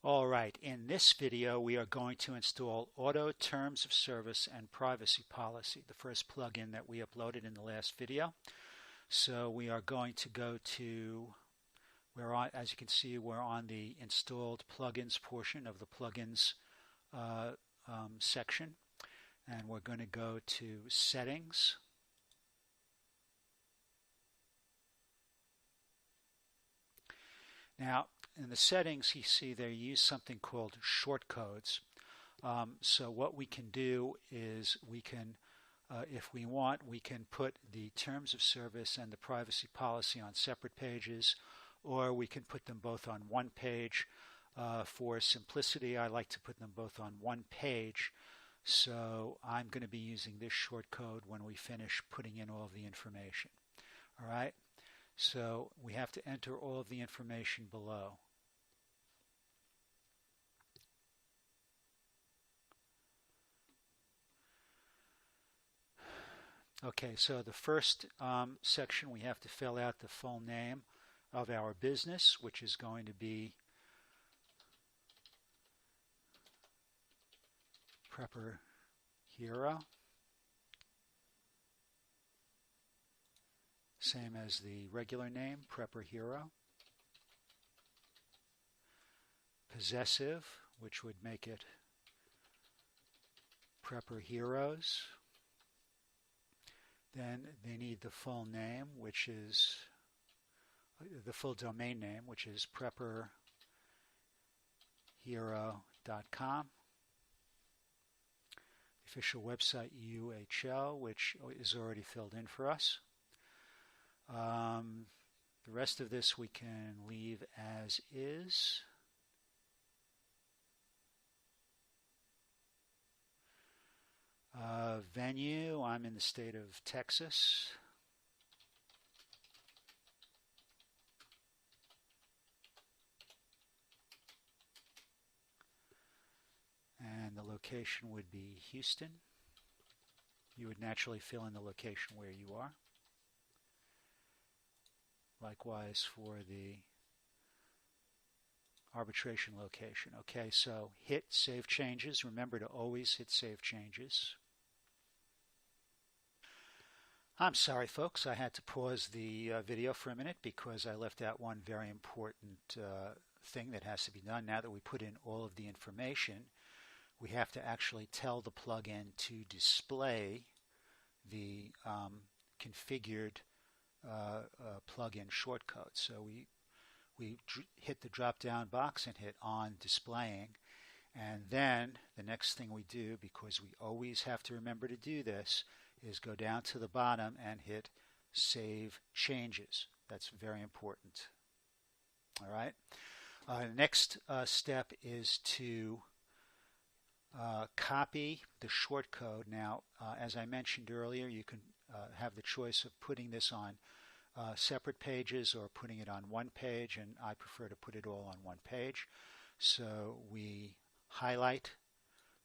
All right, in this video we are going to install Auto Terms of Service and Privacy Policy, the first plugin that we uploaded in the last video. So we are going to go to, as you can see, we're on the installed plugins portion of the plugins section, and we're going to go to Settings. Now, in the settings, you see they use something called shortcodes. So what we can do is we can, if we want, we can put the terms of service and the privacy policy on separate pages, or we can put them both on one page. For simplicity, I like to put them both on one page. So I'm going to be using this shortcode when we finish putting in all of the information. All right. So we have to enter all of the information below. Okay, so the first section, we have to fill out the full name of our business, which is going to be Prepper Hero. Same as the regular name, Prepper Hero. Possessive, which would make it Prepper Heroes. Then they need the full name, which is the full domain name, which is prepperhero.com. Official website UHL, which is already filled in for us. The rest of this we can leave as is. Venue, I'm in the state of Texas. And the location would be Houston. You would naturally fill in the location where you are. Likewise for the arbitration location. Okay, so hit Save Changes. Remember to always hit Save Changes. I'm sorry, folks. I had to pause the video for a minute because I left out one very important thing that has to be done. Now that we put in all of the information, we have to actually tell the plugin to display the configured plugin shortcode. So we hit the drop-down box and hit On Displaying, and then the next thing we do, because we always have to remember to do this, is go down to the bottom and hit Save Changes. That's very important. All right. The next step is to copy the shortcode. Now, as I mentioned earlier, you can have the choice of putting this on separate pages or putting it on one page, and I prefer to put it all on one page. So we highlight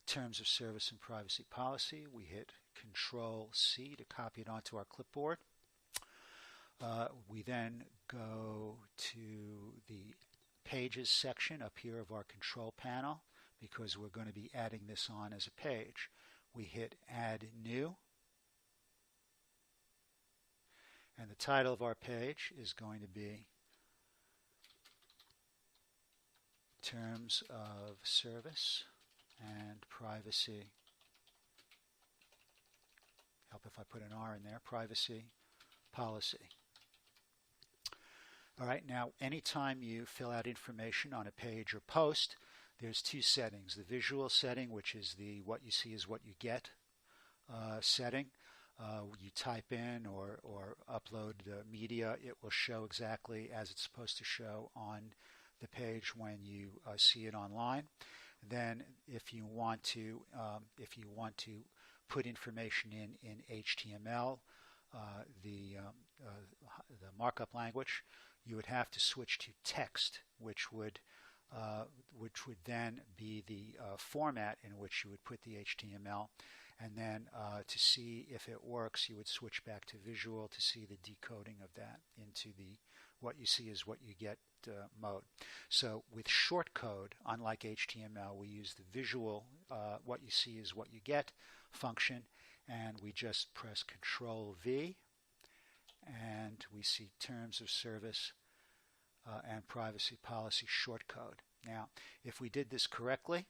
Terms of Service and Privacy Policy. We hit Control-C to copy it onto our clipboard. We then go to the Pages section up here of our control panel because we're going to be adding this on as a page. We hit Add New. And the title of our page is going to be Terms of Service and Privacy. Help if I put an R in there. Privacy Policy. All right, now anytime you fill out information on a page or post, there's two settings. The visual setting, which is the what you see is what you get setting. You type in or upload media, it will show exactly as it's supposed to show on the page when you see it online. Then if you want to put information in HTML, the markup language, you would have to switch to text, which would then be the format in which you would put the HTML. And then to see if it works, you would switch back to visual to see the decoding of that into the what you see is what you get mode. So with shortcode, unlike HTML, we use the visual what you see is what you get function, and we just press Control V, and we see terms of service and privacy policy shortcode. Now, if we did this correctly,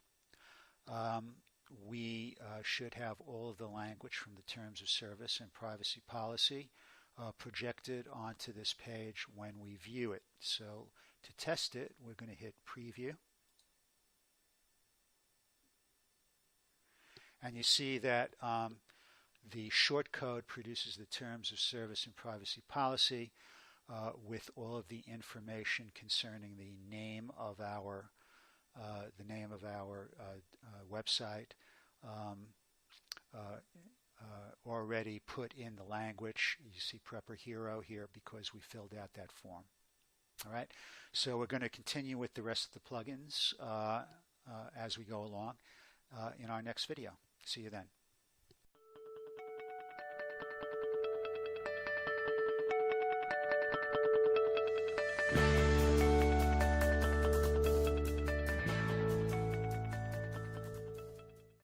we should have all of the language from the terms of service and privacy policy projected onto this page when we view it. So to test it, we're going to hit Preview. And you see that the shortcode produces the terms of service and privacy policy with all of the information concerning the name of our website already put in the language. You see Prepper Hero here because we filled out that form. All right, so we're going to continue with the rest of the plugins as we go along in our next video. See you then.